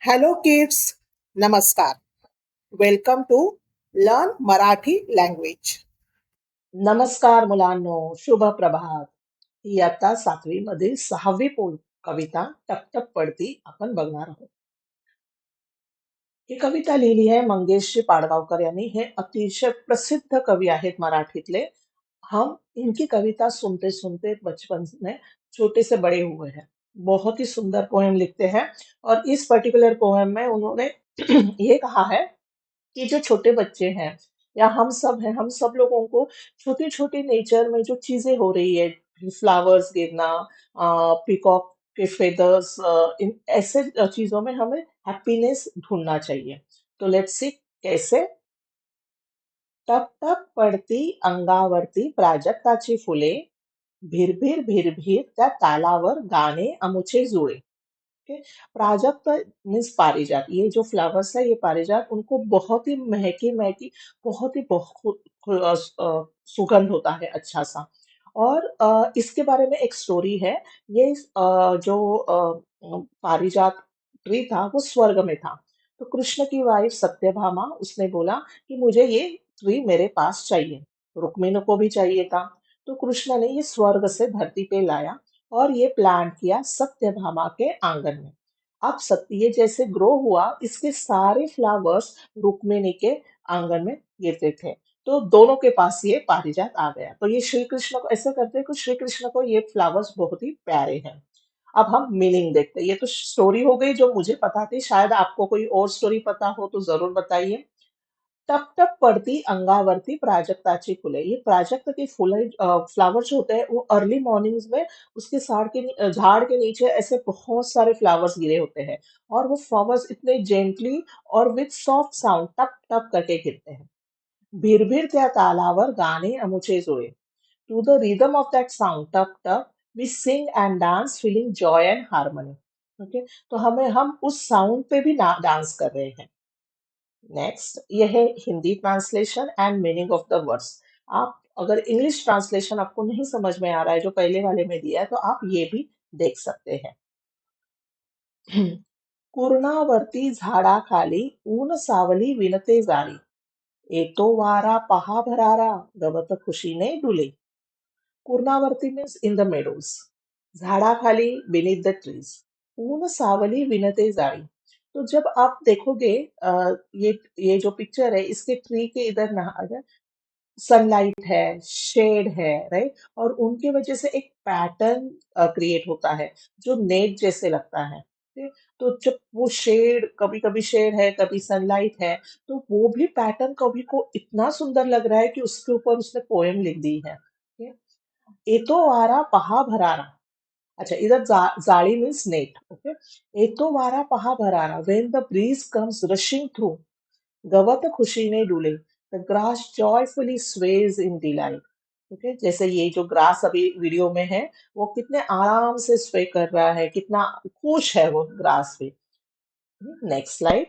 Hello kids, Namaskar. Welcome to Learn Marathi Language. नमस्कार मुलांनो, शुभ प्रभात. इयत्ता 7वी मधील 6वी कविता टप टप पडती आपण बघणार आहोत. ही कविता लिहिली आहे मंगेशजी पाडगावकर यांनी. हे अतिशय प्रसिद्ध कवी आहेत मराठीतले. हम इनकी कविता सुनते सुनते बचपन में छोटे से बड़े हुए हैं. बहुत ही सुंदर पोएम लिखते हैं और इस पर्टिकुलर पोएम में उन्होंने ये कहा है कि जो छोटे बच्चे हैं या हम सब हैं, हम सब लोगों को छोटी-छोटी नेचर में जो चीजें हो रही है, फ्लावर्स गिरना, पीकॉक के फेदर्स, इन ऐसे चीजों में हमें हैप्पीनेस ढूंढना चाहिए. तो लेट्स सी कैसे. टप टप पडती अंगावरती प्राजक्ताची फुले, भिरभिर भिरभिर त्या तालावर गाणे अमुचे जुळे. ओके. प्राजक्त मीन्स पारिजात. ये जो फ्लावर्स है, ये पारिजात, उनको बहुत ही महकी महकी, बहुत ही सुगंध होता है अच्छा सा. और इसके बारे में एक स्टोरी है. ये जो पारिजात ट्री था वो स्वर्ग में था. तो कृष्ण की वाइफ सत्यभामा, उसने बोला कि मुझे ये ट्री मेरे पास चाहिए. रुक्मिणी को भी चाहिए था. तो कृष्ण ने ये स्वर्ग से धरती पे लाया और ये प्लांट किया सत्यभामा के आंगन में. अब सत्य ये जैसे ग्रो हुआ, इसके सारे फ्लावर्स रुक्मिणी के आंगन में गिरते थे. तो दोनों के पास ये पारिजात आ गया. तो ये श्री कृष्ण को ऐसे करते हैं कि श्री कृष्ण को ये फ्लावर्स बहुत ही प्यारे हैं. अब हम मीनिंग देखते हैं. ये तो स्टोरी हो गई जो मुझे पता थी. शायद आपको कोई और स्टोरी पता हो तो जरूर बताइए. टप टप पड़ती अंगावरती प्राजक्ताची फुले. ये प्राजक्त के फूल, फ्लावर जो होते हैं, वो अर्ली मॉर्निंग्स में उसके झाड़ के नीचे ऐसे बहुत सारे फ्लावर्स गिरे होते हैं. और वो फ्लावर्स इतने जेंटली और विथ सॉफ्ट साउंड टप टप करके गिरते हैं. भिरभिर त्या तालावर गाणे अमुचे जुळे. To the rhythm of that sound टप टप we sing and dance feeling joy and harmony. Okay. तो हम उस साउंड पे भी डांस कर रहे हैं. नेक्स्ट ये है Hindi translation and meaning of the words. आप अगर इंग्लिश ट्रांसलेशन आपको नहीं समझ में आ रहा है जो पहले वाले में दिया है, तो आप ये भी देख सकते हैं. कुर्णावरती झाडाखाली ऊन सावली विणते जारी. येतो वारा पहा भरारा, गवत खुशीने डुले. कुर्णावरती मीन्स इन द मेडोज. झाडाखाली beneath द ट्रीज. ऊन सावली विनते जाड़ी. तो जब आप देखोगे, ये जो पिक्चर है, इसके ट्री के इधर सनलाइट है, शेड है, राइट. और उनकी वजह से एक पैटर्न क्रिएट होता है जो नेट जैसे लगता है. ठीक? तो जब वो शेड, कभी कभी शेड है, कभी सनलाइट है, तो वो भी पैटर्न कभी को इतना सुंदर लग रहा है कि उसके ऊपर उसने पोएम लिख दी है. ठीक? एतो वारा पहा भरारा. अच्छा, इधर जाळी मीन्स नेट. ओके. एतो वारा पहा भरारा. When the breeze comes rushing through, गवत खुशीने डुले. The grass joyfully sways in delight. Okay. जैसे ये जो ग्रास अभी वीडियो में है, वो कितने आराम से स्वे कर रहा है, कितना खुश है वो ग्रास पे. Next slide.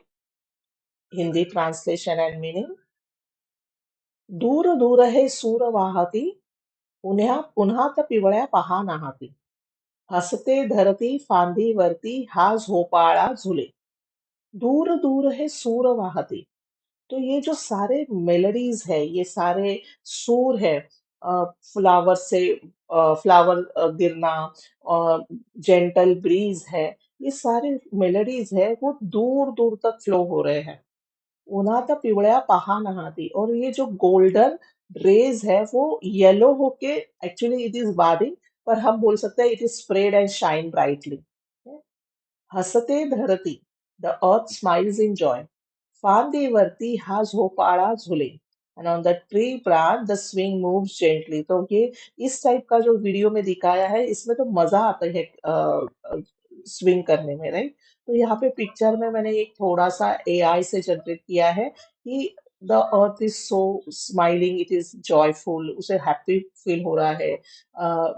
Hindi translation and meaning. दूर दूर हे सूर वाहती, उन्हात पिवळ्या पहा नाहती. हसते धरती फांदीवरती हा झोपाळा झुले. दूर दूर है सूर वाहती. तो ये जो सारे मेलोडीज है, ये सारे सुर है, फ्लावर से फ्लावर गिरना और जेंटल ब्रीज है, ये सारे मेलोडीज है, वो दूर दूर तक फ्लो हो रहे हैं. उन्हात पिवळ्या पहा नहाती. और ये जो गोल्डन रेज है वो येलो होके, एक्चुअली इट इज बादिंग, पर हम बोल सकते हैं it is spread and shine brightly. हसते धरती. The earth smiles in joy. फांदीवरती हा झोपाळा झुले. And on the tree branch the swing moves gently. तो ये इस टाइप का जो वीडियो में दिखाया है, इसमें तो मजा आता है स्विंग करने में, राइट. तो यहाँ पे पिक्चर में मैंने एक थोड़ा सा एआई से जनरेट किया है कि the earth is so smiling, it is joyful, उसे हैप्पी फील हो रहा है.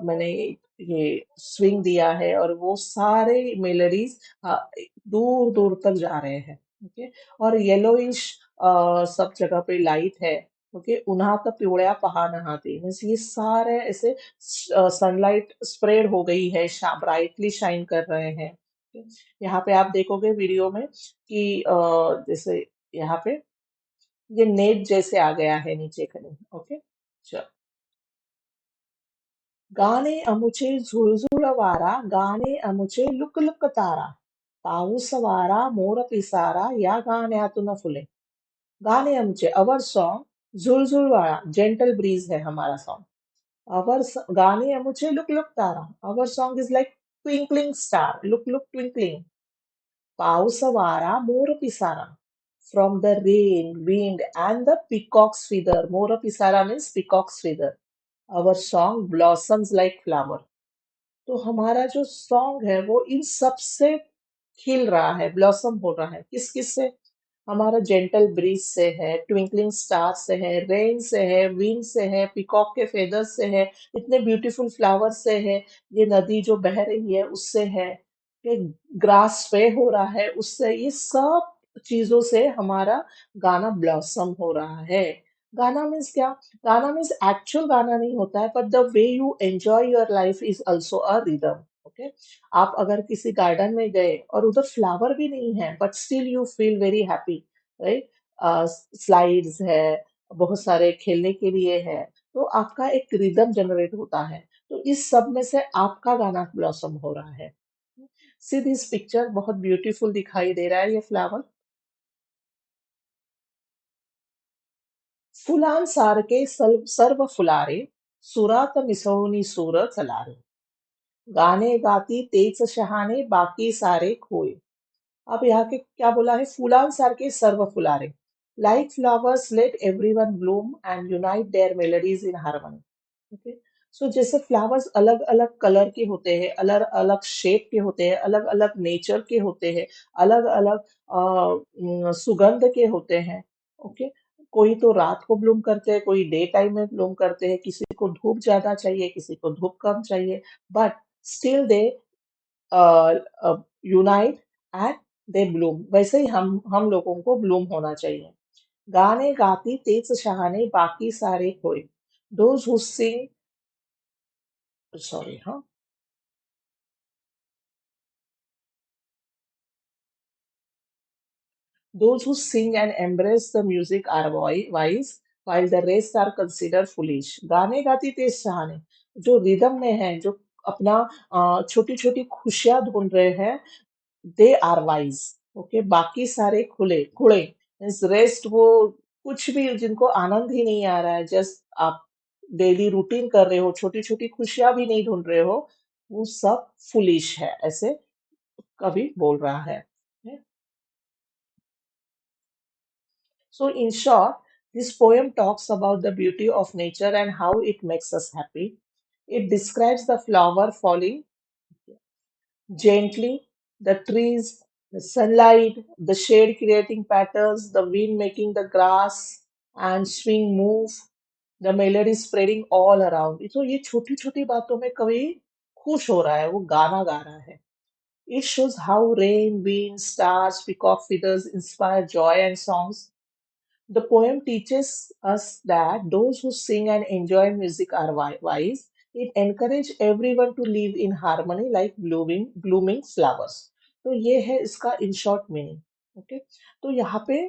मैंने ये स्विंग दिया है और वो सारे मेलोडीज दूर दूर तक जा रहे हैं. ओके. और येलोइश सब जगह पे लाइट है. ओके. उन्हात पिवळ्या पहा नहाते मीन्स ये सारे ऐसे सनलाइट स्प्रेड हो गई है, ब्राइटली शाइन कर रहे हैं. यहाँ पे आप देखोगे वीडियो में कि जैसे यहाँ पे ये नेट जैसे आ गया है नीचे कहीं। ओके, चलो। गाणे अमुचे झुळझुळ वारा, गाणे अमुचे लुक लुक तारा, पाऊस वारा मोर पिसारा, या गाण्यातून फुले। गाने अमुचे अवर सॉन्ग, झुळझुळ वारा जेंटल ब्रीज है हमारा सॉन्ग। गाने अमुचे लुक लुक तारा, our song is like twinkling star, लुक लुक ट्विंकलिंग। पाऊस वारा मोर पिसारा, from the rain, wind, and the peacock's feather. Mora pisara means peacock's feather. Our song blossoms like flower. तो हमारा जो सॉन्ग है वो इन सब से खिल रहा है, ब्लॉसम हो रहा है। किस किस से? हमारा जेंटल ब्रीज से है, ट्विंकलिंग स्टार से है, रेन से है, विंड से है, पिकॉक के फेदर्स से है, इतने ब्यूटीफुल फ्लावर से है, ये नदी जो बह रही है उससे है, ये ग्रास पे हो रहा है उससे, ये सब चीजों से हमारा गाना ब्लॉसम हो रहा है। गाना मीन्स क्या? गाना मीन्स एक्चुअल गाना नहीं होता है, but the way you enjoy your life is also a rhythm. Okay, आप अगर किसी गार्डन में गए और उधर फ्लावर भी नहीं है, but still you feel very happy, right? Slides है, बहुत सारे खेलने के लिए है, तो आपका एक रिदम जनरेट होता है। तो इस सब में से आपका गाना ब्लॉसम हो रहा है। सी दिस पिक्चर, बहुत ब्यूटीफुल दिखाई दे रहा है ये फ्लावर। फुलांसारखे सर्व फुलारे, सुरात मिसळून सूर चलारे, गाणे गाती तेच शहाणे, बाकी सारे खोए। अब यहाँ के क्या बोला है? फुलांसारखे सर्व फुलारे, like flowers let everyone bloom and unite their melodies in harmony. Okay, so जैसे फ्लावर्स अलग अलग कलर के होते हैं, अलग अलग शेप के होते हैं, अलग अलग नेचर के होते हैं, अलग अलग सुगंध के होते हैं। ओके, कोई तो रात को ब्लूम करते हैं, कोई डे टाइम में ब्लूम करते हैं, किसी को धूप ज्यादा चाहिए, किसी को धूप कम चाहिए, but still they unite and they Bloom. वैसे ही हम लोगों को ब्लूम होना चाहिए। गाने गाती तेज शहाने, बाकी सारे खोए। दोज हु सिंग, सॉरी, हाँ, those who sing and embrace the music are wise, while the rest are considered foolish. गाने गाती तेज शहाने, जो रिदम में है, जो अपना छोटी छोटी खुशियां ढूंढ रहे हैं, दे आर वाइज। ओके, बाकी सारे खुले खुड़े मीन्स रेस्ट, वो कुछ भी जिनको आनंद ही नहीं आ रहा है, जस्ट आप डेली रूटीन कर रहे हो, छोटी छोटी खुशियां भी नहीं ढूंढ रहे हो, वो सब फुलिश है, ऐसे कवि बोल रहा है। So, in short, this poem talks about the beauty of nature and how it makes us happy. It describes the flower falling gently, the trees, the sunlight, the shade creating patterns, the wind making the grass and swing move, the melody spreading all around. तो ये छोटी छोटी बातों में कवि खुश हो रहा है, वो गाना गा रहा है। It shows how rain, wind, stars, peacock feathers inspire joy and songs. The poem teaches us that those who sing and enjoy music are wise. It encourages everyone to live in harmony like blooming flowers. तो ये है इसका in short meaning. Okay, तो यहाँ पे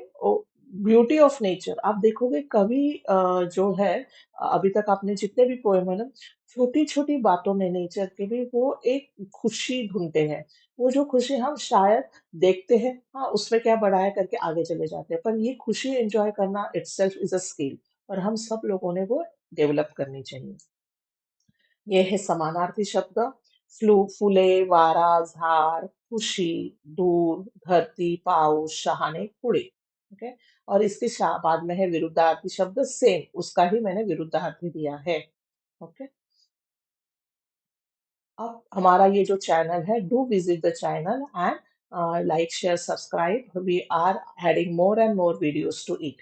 beauty of nature आप देखोगे, कवि जो है, अभी तक आपने जितने भी पोएम है ना, छोटी छोटी बातों में नेचर के भी वो एक खुशी ढूंढते हैं। वो जो खुशी हम शायद देखते हैं, हाँ उसमें क्या बढ़ाया करके आगे चले जाते हैं, पर ये खुशी एंजॉय करना इटसेल्फ इज अ स्किल, और हम सब लोगों ने वो डेवलप करनी चाहिए। ये है समानार्थी शब्द, फुले, वारा, झाड, खुशी, दूर, धरती, पाऊस, शहाणे, कुड़े। ओके, और इसके बाद में है विरुद्धार्थी शब्द सेम, उसका ही मैंने विरुद्धार्थी दिया है। ओके, अब हमारा ये जो चैनल है, do visit the channel and like share subscribe, we are adding more and more videos to it.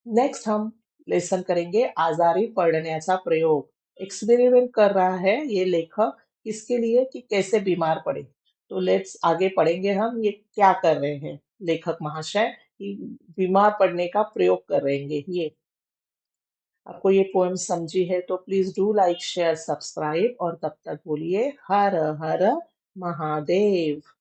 Next हम लेसन करेंगे आजारी पडण्याचा प्रयोग। एक्सपेरिमेंट कर रहा है ये लेखक, किसके लिए? कि कैसे बीमार पड़े। तो लेट्स आगे पढ़ेंगे हम ये क्या कर रहे हैं लेखक महाशय, कि बीमार पड़ने का प्रयोग कर रहे हैं ये। आपको ये पोएम समझी है तो please do like share subscribe, और तब तक बोलिए हर हर महादेव.